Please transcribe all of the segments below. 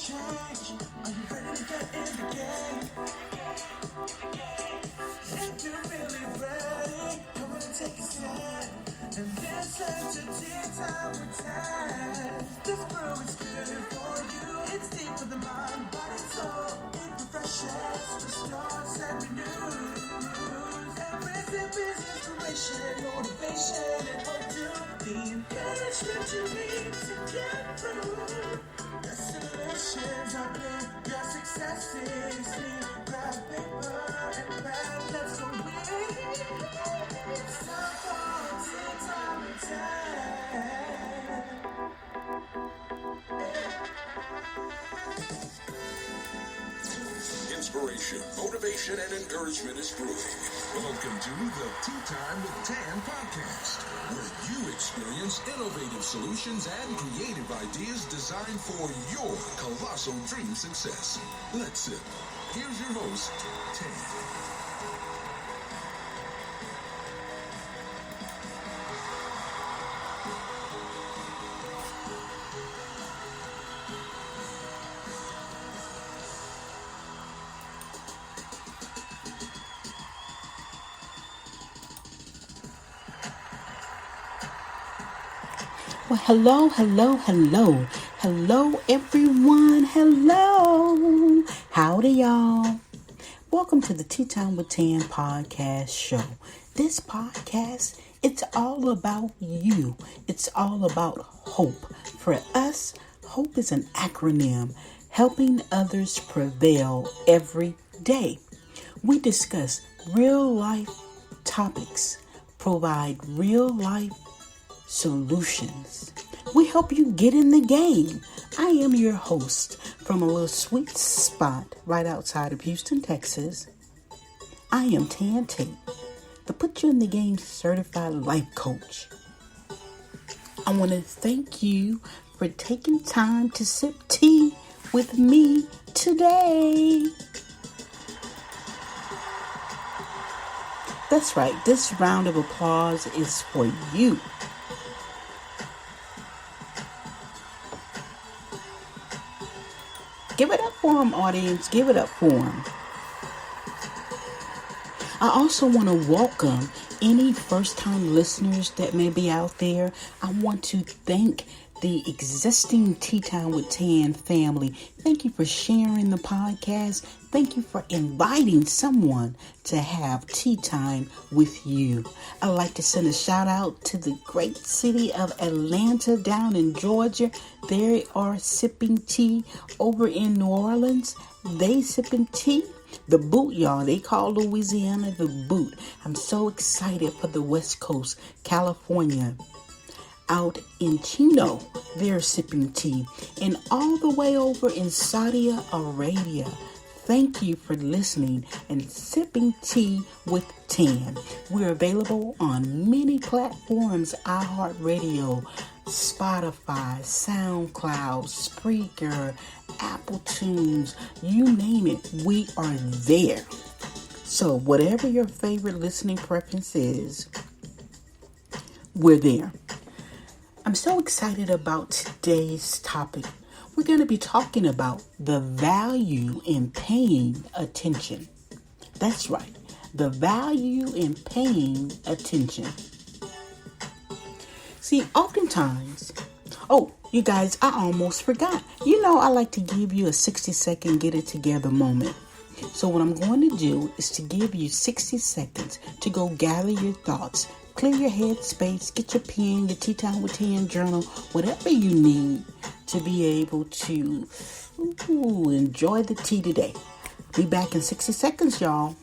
change? Are you ready to get in the game? If you're really ready, come on and take a stand. And listen to Tea Time with Tan. This brew is good for you. It's deep for the mind, body, soul. It refreshes, restores, and renews. Every sip is inspiration, motivation, and hope to the encouragement you need to get through. The solutions are there, your success is near. Grab paper and pen, let's go read. It's time for Tea Time with Tan. Inspiration, motivation, and encouragement is brewing. Welcome to the Tea Time with Tan podcast, where you experience innovative solutions and creative ideas designed for your colossal dream success. Let's sip. Here's your host, Tan. Well, hello, everyone. Hello. Howdy, y'all. Welcome to the Tea Time with Tan podcast show. This podcast, it's all about you. It's all about hope. For us, hope is an acronym, helping others prevail every day. We discuss real life topics, provide real life solutions. We help you get in the game. I am your host from a little sweet spot right outside of Houston, Texas. I am Tan Tate, the Put You in the Game certified life coach. I want to thank you for taking time to sip tea with me today. That's right, this round of applause is for you. Give it up for him, audience. Give it up for him. I also want to welcome any first-time listeners that may be out there. I want to thank the existing Tea Time with Tan family. Thank you for sharing the podcast. Thank you for inviting someone to have tea time with you. I'd like to send a shout out to the great city of Atlanta down in Georgia. They are sipping tea. Over in New Orleans, they sipping tea. The boot, y'all. They call Louisiana the boot. I'm so excited for the West Coast, California. Out in Chino, they're sipping tea. And all the way over in Saudi Arabia, thank you for listening and sipping tea with Tan. We're available on many platforms: iHeartRadio, Spotify, SoundCloud, Spreaker, Apple Tunes, you name it, we are there. So whatever your favorite listening preference is, we're there. I'm so excited about today's topic. We're going to be talking about the value in paying attention. That's right, the value in paying attention. See, oftentimes, you guys, I almost forgot. You know, I like to give you a 60-second get it together moment. So what I'm going to do is to give you 60 seconds to go gather your thoughts, clear your head space, get your pen, your Tea Time with Tan journal, whatever you need to be able to enjoy the tea today. Be back in 60 seconds, y'all.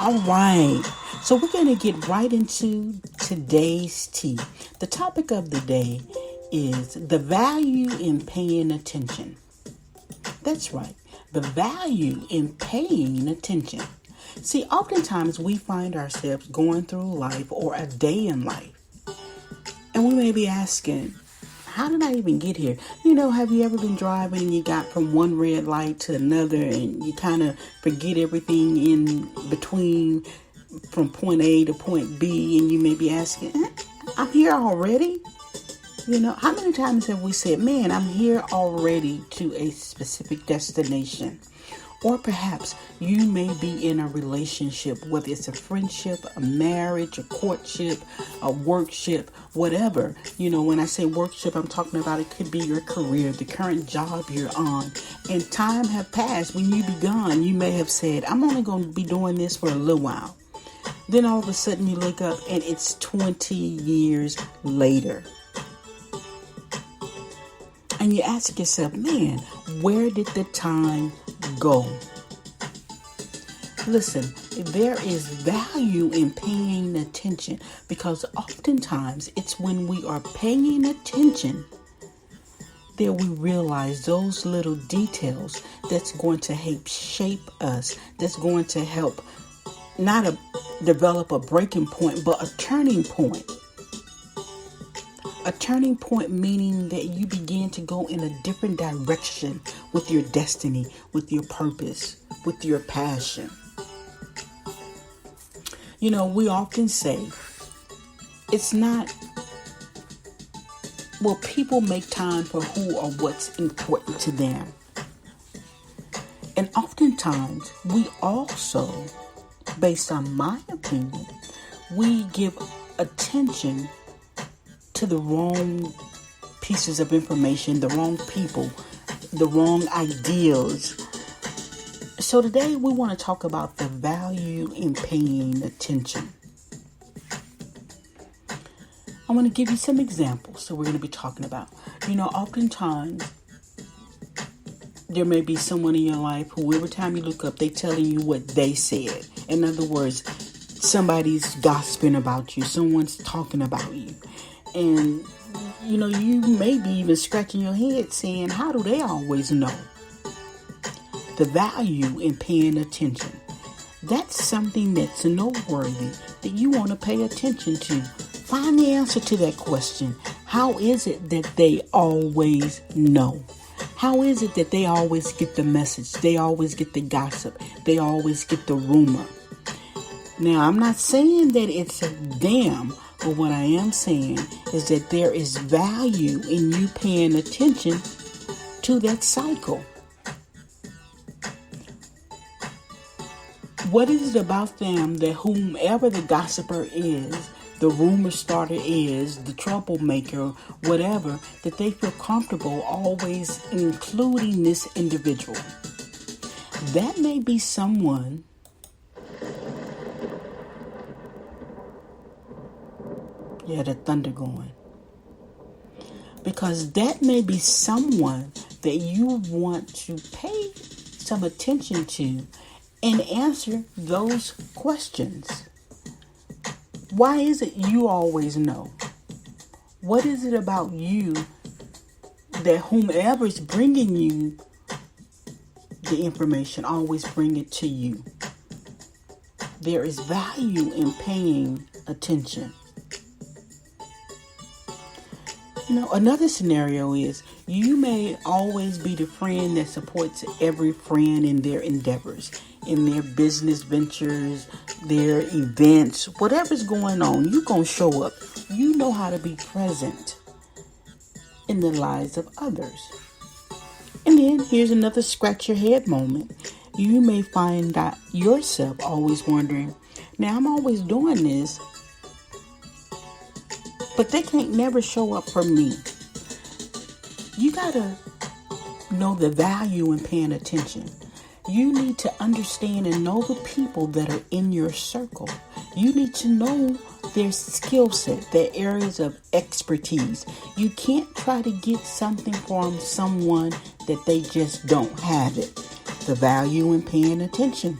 All right, so we're going to get right into today's tea. The topic of the day is the value in paying attention. That's right, the value in paying attention. See, oftentimes we find ourselves going through life or a day in life, and we may be asking, how did I even get here? Have you ever been driving and you got from one red light to another and you kind of forget everything in between from point A to point B, and you may be asking, I'm here already? How many times have we said, man, I'm here already to a specific destination? Or perhaps you may be in a relationship, whether it's a friendship, a marriage, a courtship, a workship, whatever. When I say workship, I'm talking about it could be your career, the current job you're on. And time have passed. When you be gone, you may have said, I'm only going to be doing this for a little while. Then all of a sudden you look up and it's 20 years later. And you ask yourself, man, where did the time go? Listen, there is value in paying attention, because oftentimes it's when we are paying attention that we realize those little details that's going to help shape us, that's going to help not develop a breaking point, but a turning point. A turning point meaning that you begin to go in a different direction with your destiny, with your purpose, with your passion. We often say it's not, people make time for who or what's important to them. And oftentimes we also, based on my opinion, we give attention to the wrong pieces of information, the wrong people, the wrong ideals. So today we want to talk about the value in paying attention. I want to give you some examples that we're going to be talking about. Oftentimes there may be someone in your life who every time you look up, they telling you what they said. In other words, somebody's gossiping about you, someone's talking about you. And, you may be even scratching your head saying, how do they always know? The value in paying attention. That's something that's noteworthy that you want to pay attention to. Find the answer to that question. How is it that they always know? How is it that they always get the message? They always get the gossip. They always get the rumor. Now, I'm not saying that it's a damn. But what I am saying is that there is value in you paying attention to that cycle. What is it about them that whomever the gossiper is, the rumor starter is, the troublemaker, whatever, that they feel comfortable always including this individual? That may be someone the thunder going. Because that may be someone that you want to pay some attention to and answer those questions. Why is it you always know? What is it about you that whomever's bringing you the information always bring it to you? There is value in paying attention. Another scenario is you may always be the friend that supports every friend in their endeavors, in their business ventures, their events, whatever's going on. You're going to show up. You know how to be present in the lives of others. And then here's another scratch your head moment. You may find out yourself always wondering, now I'm always doing this, but they can't never show up for me. You got to know the value in paying attention. You need to understand and know the people that are in your circle. You need to know their skill set, their areas of expertise. You can't try to get something from someone that they just don't have it. The value in paying attention.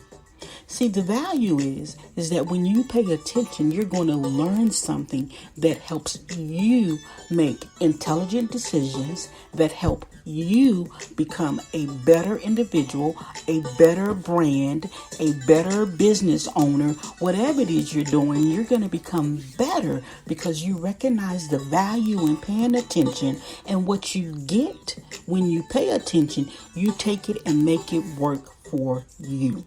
See, the value is that when you pay attention, you're going to learn something that helps you make intelligent decisions, that help you become a better individual, a better brand, a better business owner. Whatever it is you're doing, you're going to become better because you recognize the value in paying attention. And what you get when you pay attention, you take it and make it work for you.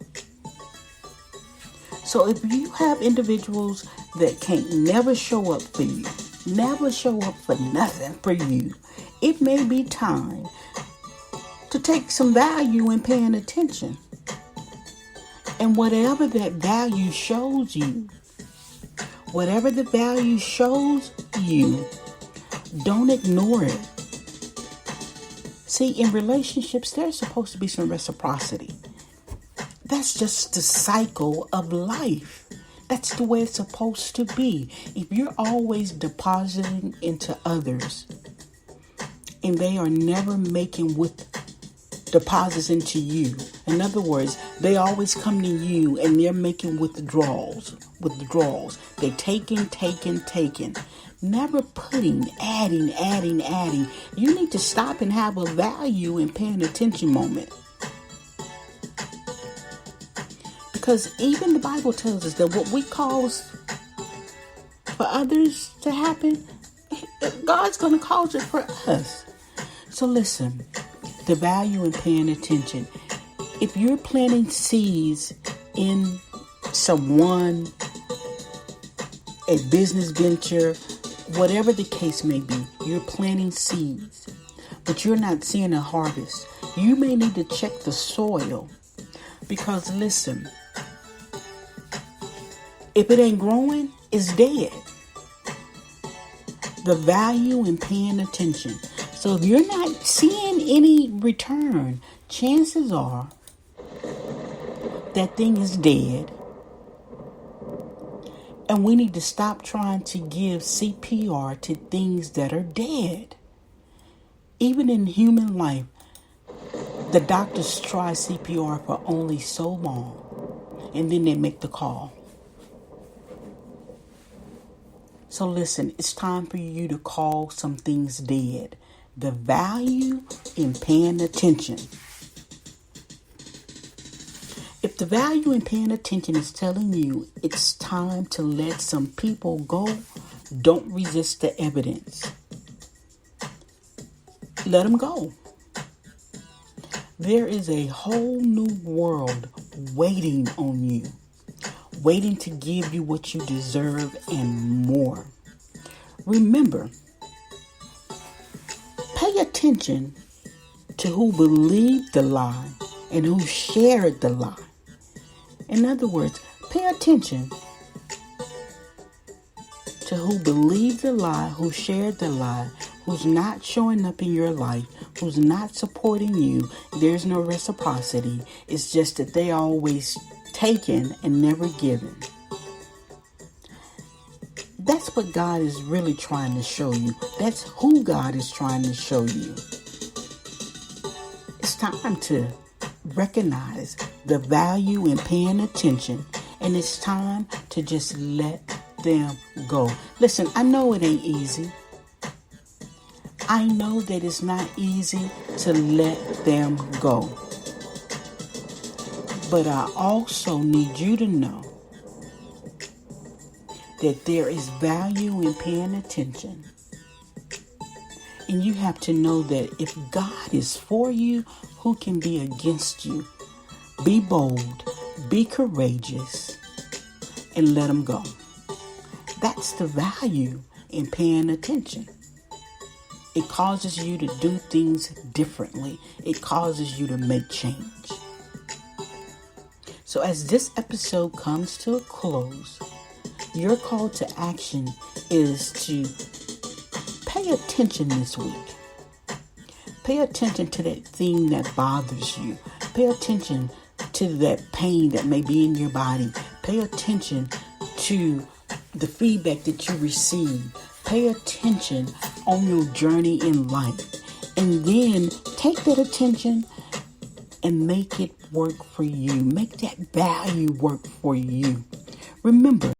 So if you have individuals that can't never show up for you, never show up for nothing for you, it may be time to take some value in paying attention. And whatever that value shows you, don't ignore it. See, in relationships, there's supposed to be some reciprocity. That's just the cycle of life. That's the way it's supposed to be. If you're always depositing into others and they are never making with deposits into you, in other words, they always come to you and they're making withdrawals. They're taking. Never putting, adding. You need to stop and have a value in paying attention moment. Because even the Bible tells us that what we cause for others to happen, God's going to cause it for us. So listen, the value in paying attention. If you're planting seeds in someone, a business venture, whatever the case may be, you're planting seeds, but you're not seeing a harvest. You may need to check the soil because listen, if it ain't growing, it's dead. The value in paying attention. So if you're not seeing any return, chances are that thing is dead. And we need to stop trying to give CPR to things that are dead. Even in human life, the doctors try CPR for only so long, and then they make the call. So listen, it's time for you to call some things dead. The value in paying attention. If the value in paying attention is telling you it's time to let some people go, don't resist the evidence. Let them go. There is a whole new world waiting on you, waiting to give you what you deserve and more. Remember, pay attention to who believed the lie and who shared the lie. In other words, pay attention to who believed the lie, who shared the lie, who's not showing up in your life, who's not supporting you. There's no reciprocity. It's just that they always taken and never given. That's what God is really trying to show you. That's who God is trying to show you. It's time to recognize the value in paying attention, and it's time to just let them go. Listen, I know it ain't easy. I know that it's not easy to let them go. But I also need you to know that there is value in paying attention. And you have to know that if God is for you, who can be against you? Be bold, be courageous, and let them go. That's the value in paying attention. It causes you to do things differently. It causes you to make change. So as this episode comes to a close, your call to action is to pay attention this week. Pay attention to that thing that bothers you. Pay attention to that pain that may be in your body. Pay attention to the feedback that you receive. Pay attention on your journey in life. And then take that attention and make it work for you. Make that value work for you. Remember,